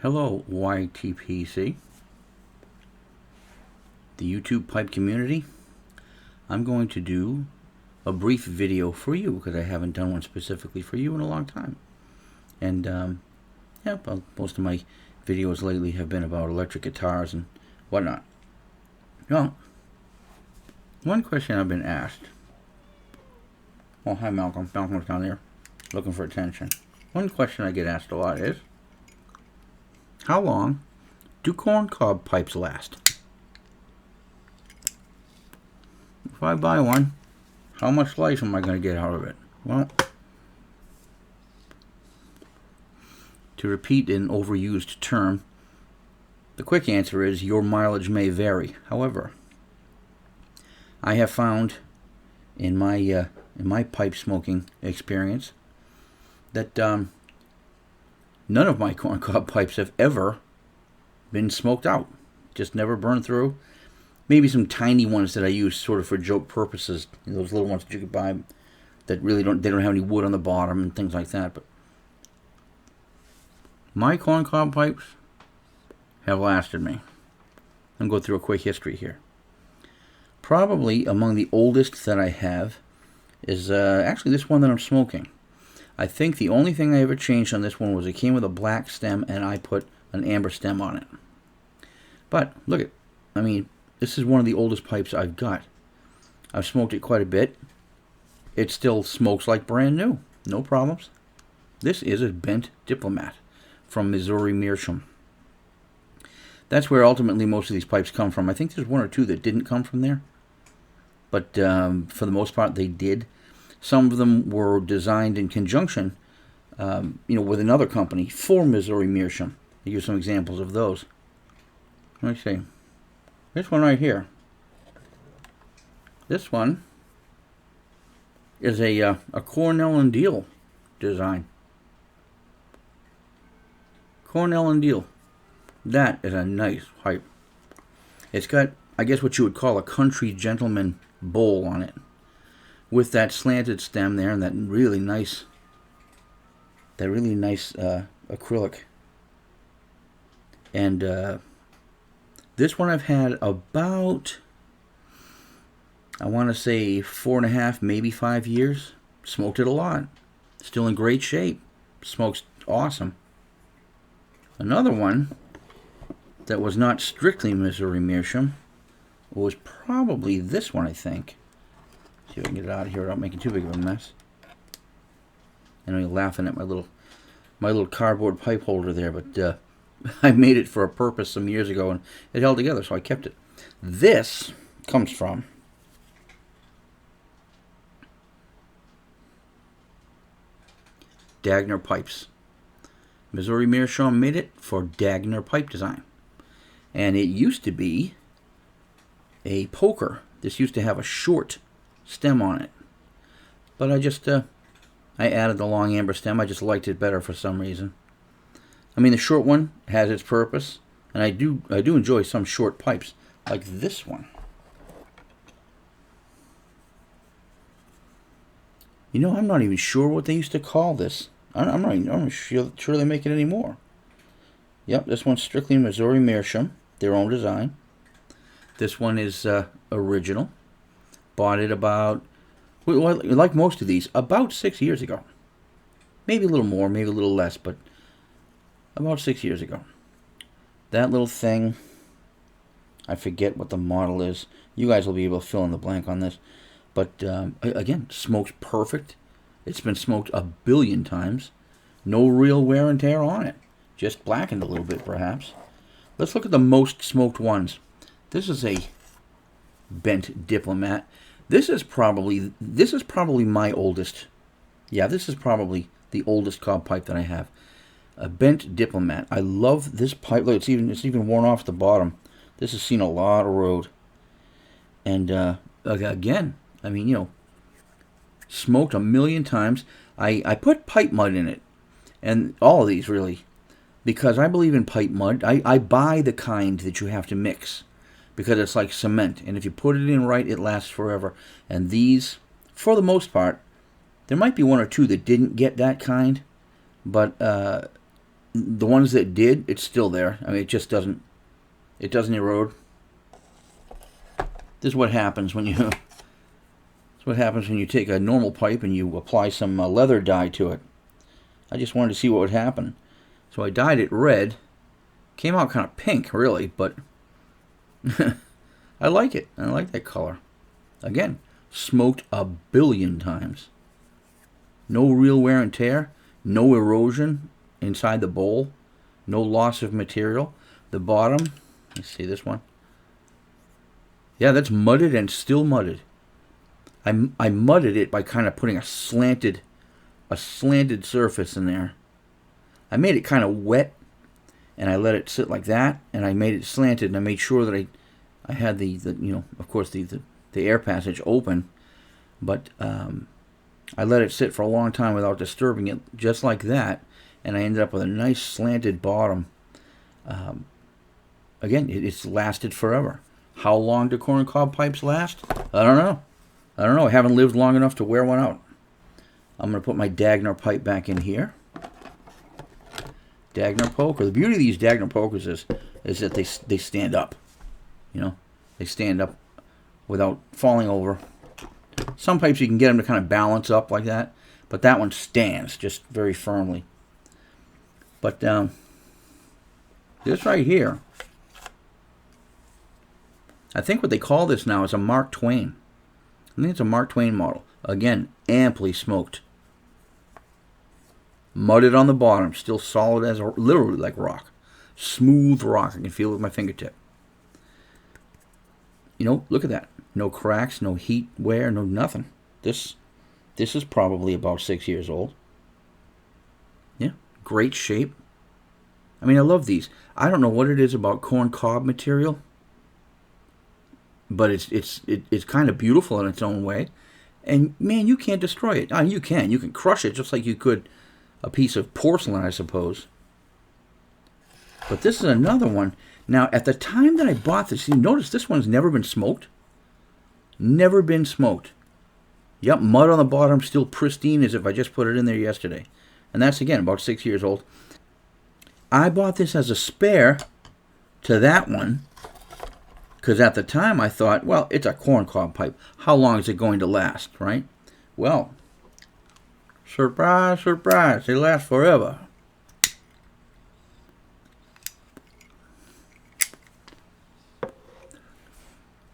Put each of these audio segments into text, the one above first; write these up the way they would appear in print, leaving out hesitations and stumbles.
Hello, YTPC, the YouTube pipe community. I'm going to do a brief video for you because I haven't done one specifically for you in a long time. And yeah, well, most of my videos lately have been about electric guitars and whatnot. Well, one question I've been asked. Oh, hi Malcolm. Malcolm's down there looking for attention. One question I get asked a lot is, how long do corncob pipes last? If I buy one, how much life am I going to get out of it? Well, to repeat an overused term, the quick answer is your mileage may vary. However, I have found in my pipe smoking experience that none of my corncob pipes have ever been smoked out. Just never burned through. Maybe some tiny ones that I use sort of for joke purposes. Those little ones that you could buy that really don't have any wood on the bottom and things like that. But my corncob pipes have lasted me. I'm going to go through a quick history here. Probably among the oldest that I have is actually this one that I'm smoking. I think the only thing I ever changed on this one was it came with a black stem and I put an amber stem on it. But look I mean, this is one of the oldest pipes I've got. I've smoked it quite a bit. It still smokes like brand new. No problems. This is a bent Diplomat from Missouri Meerschaum. That's where ultimately most of these pipes come from. I think there's one or two that didn't come from there. But for the most part, they did. Some of them were designed in conjunction, with another company for Missouri Meerschaum. I'll give some examples of those. Let me see. This one right here. This one is a Cornell and Deal design. Cornell and Deal. That is a nice pipe. It's got, I guess, what you would call a country gentleman bowl on it, with that slanted stem there and that really nice acrylic. And this one I've had about, I want to say 4.5, maybe 5 years. Smoked it a lot. Still in great shape. Smokes awesome. Another one that was not strictly Missouri Meerschaum was probably this one, I think. See if I can get it out of here without making too big of a mess. I know you're laughing at my little cardboard pipe holder there, but I made it for a purpose some years ago, and it held together, so I kept it. This comes from Dagner Pipes. Missouri Meerschaum made it for Dagner Pipe Design. And it used to be a poker. This used to have a short stem on it. But I added the long amber stem. I just liked it better for some reason. I mean, the short one has its purpose. And I do enjoy some short pipes, like this one. You know, I'm not even sure what they used to call this. I'm not sure they make it anymore. Yep, this one's strictly Missouri Meerschaum, their own design. This one is original. Bought it about, well, like most of these, about 6 years ago. Maybe a little more, maybe a little less, but about 6 years ago. That little thing, I forget what the model is. You guys will be able to fill in the blank on this. But again, smokes perfect. It's been smoked a billion times. No real wear and tear on it. Just blackened a little bit, perhaps. Let's look at the most smoked ones. This is a bent Diplomat. This is probably my oldest. Yeah, this is probably the oldest cob pipe that I have. A bent Diplomat. I love this pipe. Look, it's even worn off the bottom. This has seen a lot of road. And again, I mean, smoked a million times. I put pipe mud in it, and all of these really, because I believe in pipe mud. I buy the kind that you have to mix, because it's like cement, and if you put it in right, it lasts forever. And these, for the most part, there might be one or two that didn't get that kind, but the ones that did, it's still there. I mean, it doesn't erode. This is what happens when you this is what happens when you take a normal pipe and you apply some leather dye to it. I just wanted to see what would happen, so I dyed it red. Came out kind of pink, really, but I like it. I like that color. Again, smoked a billion times. No real wear and tear, no erosion inside the bowl, no loss of material. The bottom, let's see this one. Yeah, that's mudded and still mudded. I mudded it by kind of putting a slanted surface in there. I made it kind of wet, and I let it sit like that, and I made it slanted, and I made sure that I had the you know, of course the air passage open, but I let it sit for a long time without disturbing it, just like that, and I ended up with a nice slanted bottom. Again, it's lasted forever. How long do corncob pipes last? I don't know. I haven't lived long enough to wear one out. I'm going to put my Dagner pipe back in here. Dagner poker. The beauty of these Dagner pokers is that they stand up. You know, they stand up without falling over. Some pipes you can get them to kind of balance up like that, but that one stands just very firmly. But this right here, I think what they call this now is a Mark Twain. I think it's a Mark Twain model. Again, amply smoked. Mudded on the bottom, still solid as literally like rock. Smooth rock. I can feel it with my fingertip. You know, look at that. No cracks, no heat wear, no nothing. This is probably about 6 years old. Yeah, great shape. I mean, I love these. I don't know what it is about corn cob material, but it's kind of beautiful in its own way. And man, you can't destroy it. You can crush it just like you could a piece of porcelain, I suppose. But this is another one. Now, at the time that I bought this, you notice this one's never been smoked. Never been smoked. Yep, mud on the bottom, still pristine as if I just put it in there yesterday. And that's, again, about 6 years old. I bought this as a spare to that one, because at the time I thought, well, it's a corncob pipe. How long is it going to last, right? Well, surprise, surprise, they last forever.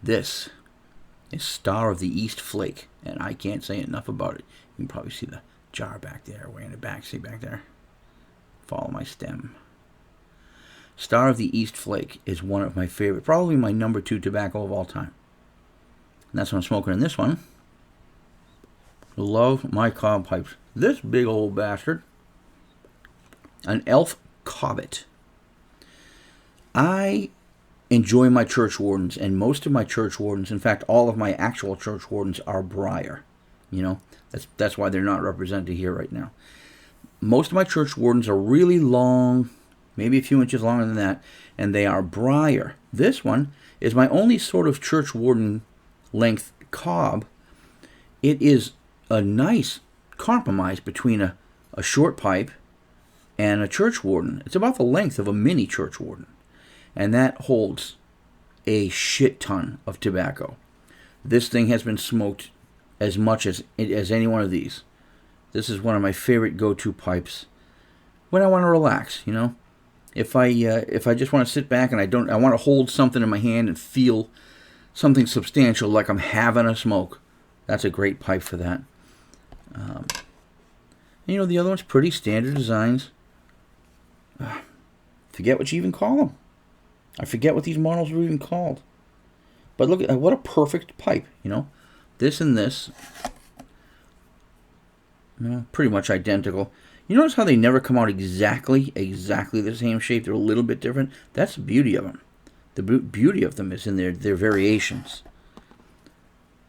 This is Star of the East Flake, and I can't say enough about it. You can probably see the jar back there, way in the back. See back there? Follow my stem. Star of the East Flake is one of my favorite, probably my number 2 tobacco of all time. And that's what I'm smoking in this one. Love my cob pipes. This big old bastard, an Elf Cobbett. I enjoy my Churchwardens, and most of my Churchwardens, in fact, all of my actual Churchwardens are briar. You know, that's why they're not represented here right now. Most of my Churchwardens are really long, maybe a few inches longer than that, and they are briar. This one is my only sort of Churchwarden length cob. It is a nice compromise between a short pipe and a Churchwarden. It's about the length of a mini Churchwarden, and that holds a shit ton of tobacco. This thing has been smoked as much as any one of these. This is one of my favorite go-to pipes when I want to relax, you know. If I just want to sit back and I want to hold something in my hand and feel something substantial like I'm having a smoke, that's a great pipe for that. You know, the other one's pretty standard designs. Forget what you even call them. I forget what these models were even called. But look at what a perfect pipe, you know. This and this, you know, pretty much identical. You notice how they never come out exactly the same shape? They're a little bit different. That's the beauty of them. The beauty of them is in their variations.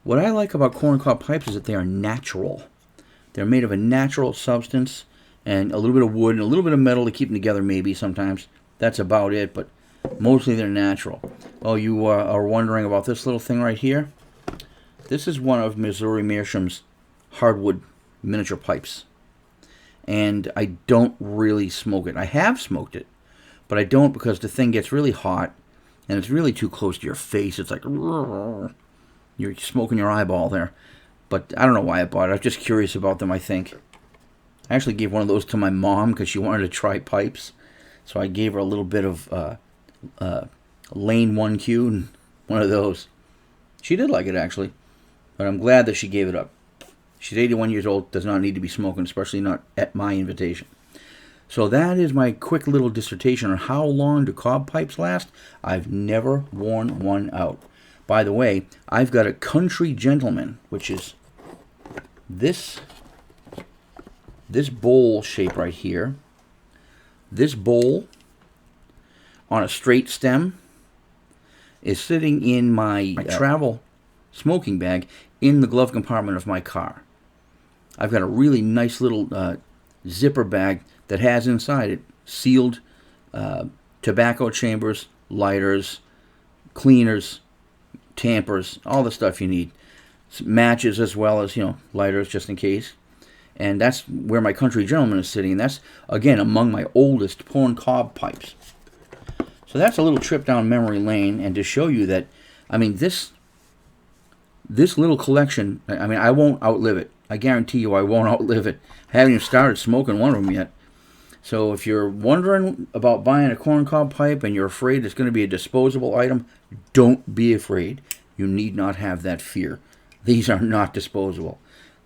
What I like about corncob pipes is that they are natural. They're made of a natural substance and a little bit of wood and a little bit of metal to keep them together maybe sometimes. That's about it, but mostly they're natural. Well, you are wondering about this little thing right here. This is one of Missouri Meerschaum's Hardwood miniature pipes. and I don't really smoke it. I have smoked it, but I don't because the thing gets really hot, and it's really too close to your face. It's like you're smoking your eyeball there. But I don't know why I bought it. I was just curious about them, I think. I actually gave one of those to my mom because she wanted to try pipes. So I gave her a little bit of Lane 1Q and one of those. She did like it, actually. But I'm glad that she gave it up. She's 81 years old, does not need to be smoking, especially not at my invitation. So that is my quick little dissertation on how long do cob pipes last. I've never worn one out. By the way, I've got a Country Gentleman, which is this bowl shape right here. This bowl on a straight stem is sitting in my travel smoking bag in the glove compartment of my car. I've got a really nice little zipper bag that has inside it sealed tobacco chambers, lighters, cleaners, tampers, all the stuff you need. Matches as well as, lighters just in case. And that's where my Country Gentleman is sitting. And that's, again, among my oldest corn cob pipes. So that's a little trip down memory lane. And to show you that, this little collection, I won't outlive it. I guarantee you I won't outlive it. I haven't even started smoking one of them yet. So if you're wondering about buying a corncob pipe and you're afraid it's going to be a disposable item, don't be afraid. You need not have that fear. These are not disposable.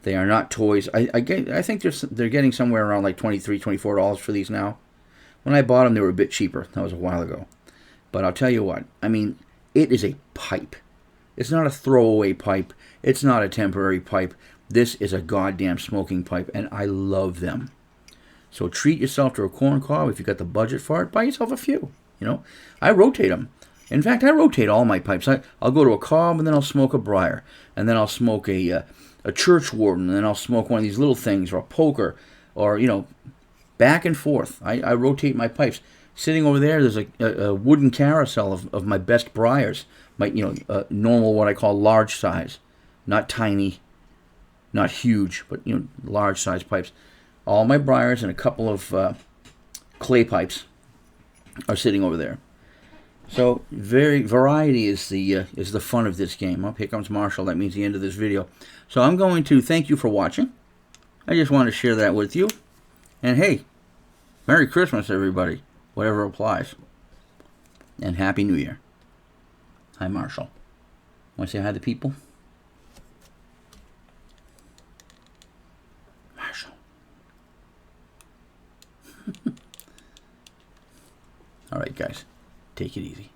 They are not toys. I think they're getting somewhere around like $23, $24 for these now. When I bought them, they were a bit cheaper. That was a while ago. But I'll tell you what. It is a pipe. It's not a throwaway pipe. It's not a temporary pipe. This is a goddamn smoking pipe, and I love them. So treat yourself to a corn cob. If you've got the budget for it, buy yourself a few. I rotate them. In fact, I rotate all my pipes. I'll go to a cob, and then I'll smoke a briar. And then I'll smoke a Churchwarden, and then I'll smoke one of these little things, or a poker, or, back and forth. I rotate my pipes. Sitting over there's a wooden carousel of my best briars. My, normal, what I call large size. Not tiny, not huge, but, large size pipes. All my briars and a couple of clay pipes are sitting over there. So variety is the fun of this game. Oh, here comes Marshall. That means the end of this video. So I'm going to thank you for watching. I just want to share that with you. And hey, Merry Christmas, everybody. Whatever applies. And Happy New Year. Hi, Marshall. Want to say hi to people? Marshall. All right, guys. Take it easy.